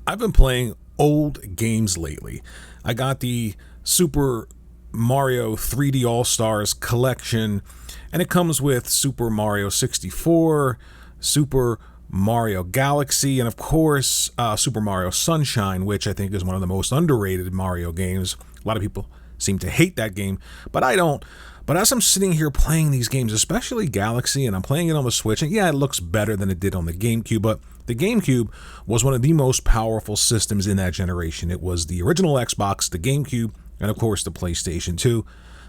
I've been playing old games lately. I got the Super Mario 3D All Stars collection, and it comes with Super Mario 64, Super Mario Galaxy, and of course, Super Mario Sunshine, which I think is one of the most underrated Mario games. A lot of people seem to hate that game, but I don't. But as I'm sitting here playing these games, especially Galaxy, and I'm playing it on the Switch, and yeah, it looks better than it did on the GameCube, but the GameCube was one of the most powerful systems in that generation. It was the original Xbox, the GameCube, and of course the PlayStation 2.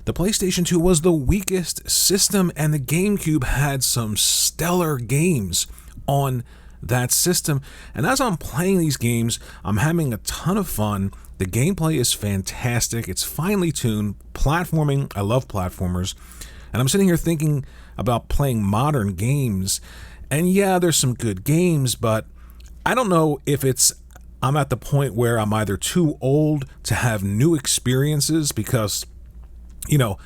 The PlayStation 2 was the weakest system, and the GameCube had some stellar games on that system. And as I'm playing these games, I'm having a ton of fun. The gameplay is fantastic. It's finely tuned. Platforming, I love platformers. And I'm sitting here thinking about playing modern games. And yeah, there's some good games, but I don't know if I'm at the point where I'm either too old to have new experiences because, you know,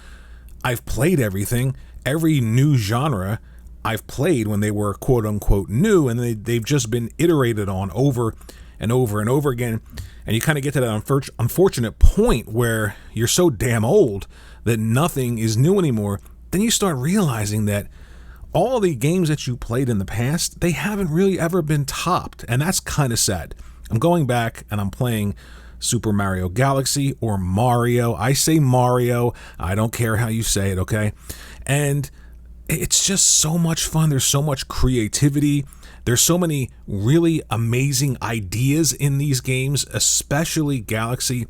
I've played everything, every new genre I've played when they were quote unquote new, and they've just been iterated on over and over and over again. And you kind of get to that unfortunate point where you're so damn old that nothing is new anymore. Then you start realizing that all the games that you played in the past, they haven't really ever been topped. And that's kind of sad. I'm going back and I'm playing Super Mario Galaxy or Mario. I say Mario. I don't care how you say it, okay? And it's just so much fun. There's so much creativity. There's so many really amazing ideas in these games, especially Galaxy.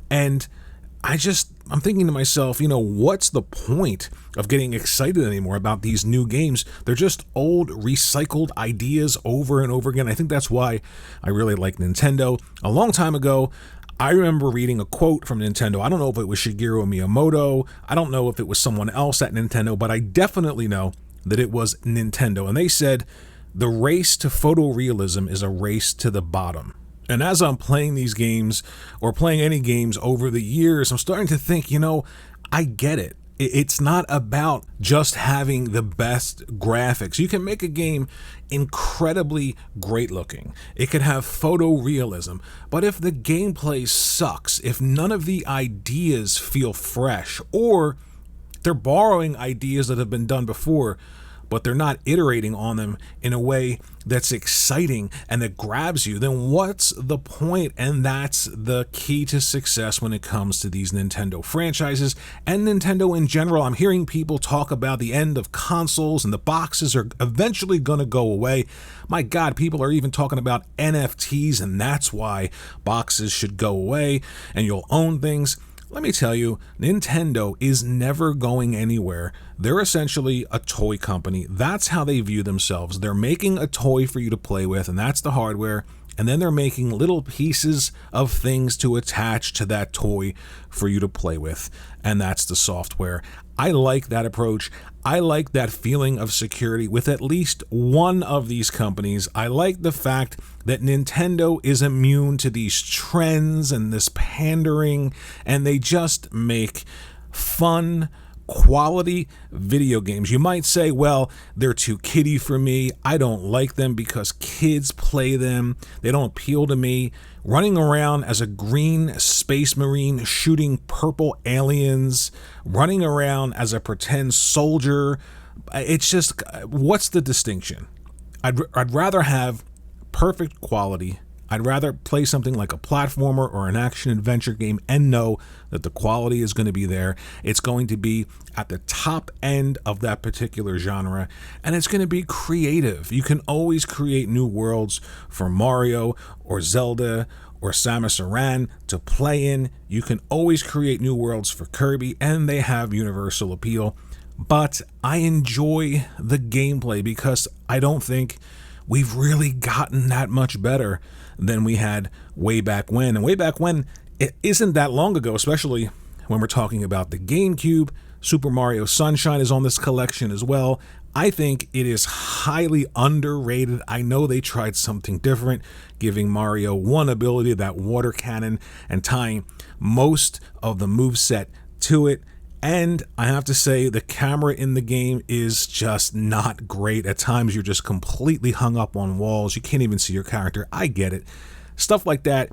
And I'm thinking to myself, what's the point of getting excited anymore about these new games? They're just old, recycled ideas over and over again. I think that's why I really like Nintendo. A long time ago, I remember reading a quote from Nintendo. I don't know if it was Shigeru Miyamoto. I don't know if it was someone else at Nintendo, but I definitely know that it was Nintendo. And they said, the race to photorealism is a race to the bottom. And as I'm playing these games or playing any games over the years, I'm starting to think, I get it. It's not about just having the best graphics. You can make a game incredibly great looking. It could have photorealism. But if the gameplay sucks, if none of the ideas feel fresh, or they're borrowing ideas that have been done before, but they're not iterating on them in a way that's exciting and that grabs you, then what's the point? And that's the key to success when it comes to these Nintendo franchises and Nintendo in general. I'm hearing people talk about the end of consoles and the boxes are eventually going to go away. My God, people are even talking about NFTs, and that's why boxes should go away and you'll own things. Let me tell you, Nintendo is never going anywhere. They're essentially a toy company. That's how they view themselves. They're making a toy for you to play with, and that's the hardware. And then they're making little pieces of things to attach to that toy for you to play with, and that's the software. I like that approach. I like that feeling of security with at least one of these companies. I like the fact that Nintendo is immune to these trends and this pandering, and they just make fun, quality video games. You might say, well, they're too kiddie for me. I don't like them because kids play them. They don't appeal to me. Running around as a green space marine shooting purple aliens, running around as a pretend soldier. It's just, what's the distinction? I'd rather have perfect quality. I'd rather play something like a platformer or an action-adventure game and know that the quality is going to be there. It's going to be at the top end of that particular genre, and it's going to be creative. You can always create new worlds for Mario or Zelda or Samus Aran to play in. You can always create new worlds for Kirby, and they have universal appeal. But I enjoy the gameplay because I don't think we've really gotten that much better than we had way back when. And way back when, it isn't that long ago, especially when we're talking about the GameCube. Super Mario Sunshine is on this collection as well. I think it is highly underrated. I know they tried something different, giving Mario one ability, that water cannon, and tying most of the moveset to it. And I have to say, the camera in the game is just not great. At times, you're just completely hung up on walls. You can't even see your character. I get it. Stuff like that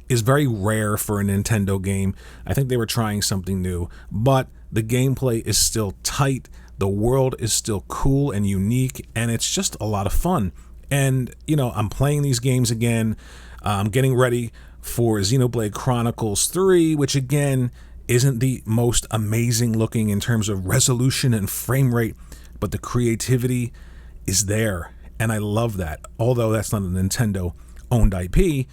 is very rare for a Nintendo game. I think they were trying something new, but the gameplay is still tight. The world is still cool and unique, and it's just a lot of fun. And, you know, I'm playing these games again. I'm getting ready for Xenoblade Chronicles 3, which again isn't the most amazing looking in terms of resolution and frame rate, but the creativity is there, and I love that. Although that's not a Nintendo-owned IP,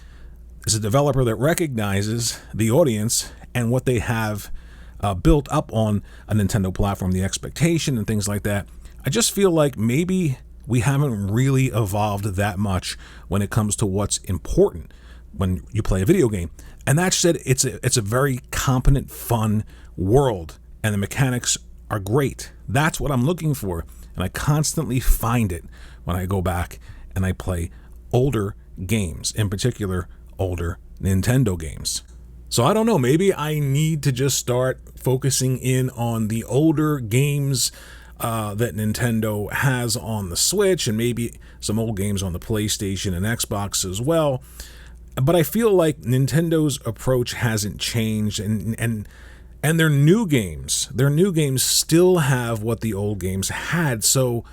it's a developer that recognizes the audience and what they have built up on a Nintendo platform, the expectation and things like that. I just feel like maybe we haven't really evolved that much when it comes to what's important when you play a video game. And that said, it's a very competent, fun world, and the mechanics are great. That's what I'm looking for, and I constantly find it when I go back and I play older games, in particular, older Nintendo games. So I don't know, maybe I need to just start focusing in on the older games that Nintendo has on the Switch, and maybe some old games on the PlayStation and Xbox as well. But I feel like Nintendo's approach hasn't changed, and their new games still have what the old games had. So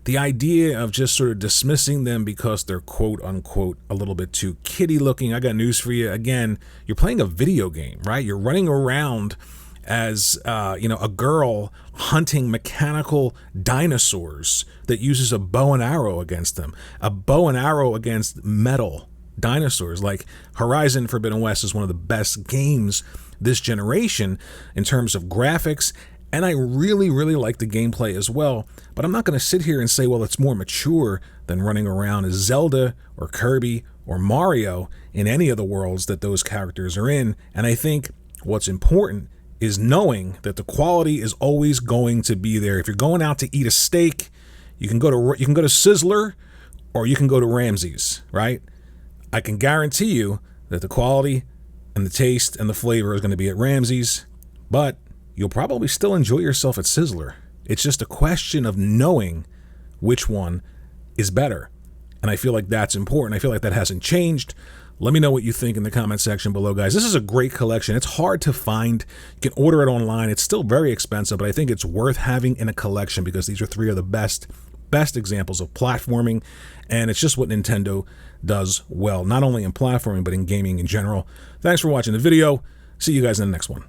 the idea of just sort of dismissing them because they're quote unquote a little bit too kiddie looking, I got news for you. Again, you're playing a video game, right? You're running around as a girl hunting mechanical dinosaurs that uses a bow and arrow against them, a bow and arrow against metal dinosaurs. Like, Horizon Forbidden West is one of the best games this generation in terms of graphics, and I really, really like the gameplay as well. But I'm not going to sit here and say, well, it's more mature than running around as Zelda or Kirby or Mario in any of the worlds that those characters are in. And I think what's important is knowing that the quality is always going to be there. If you're going out to eat a steak, you can go to Sizzler or you can go to Ramsay's, right? I can guarantee you that the quality and the taste and the flavor is going to be at Ramsay's, but you'll probably still enjoy yourself at Sizzler. It's just a question of knowing which one is better. And I feel like that's important. I feel like that hasn't changed. Let me know what you think in the comment section below, guys. This is a great collection. It's hard to find. You can order it online. It's still very expensive, but I think it's worth having in a collection because these are three of the best examples of platforming, and it's just what Nintendo does well, not only in platforming, but in gaming in general. Thanks for watching the video. See you guys in the next one.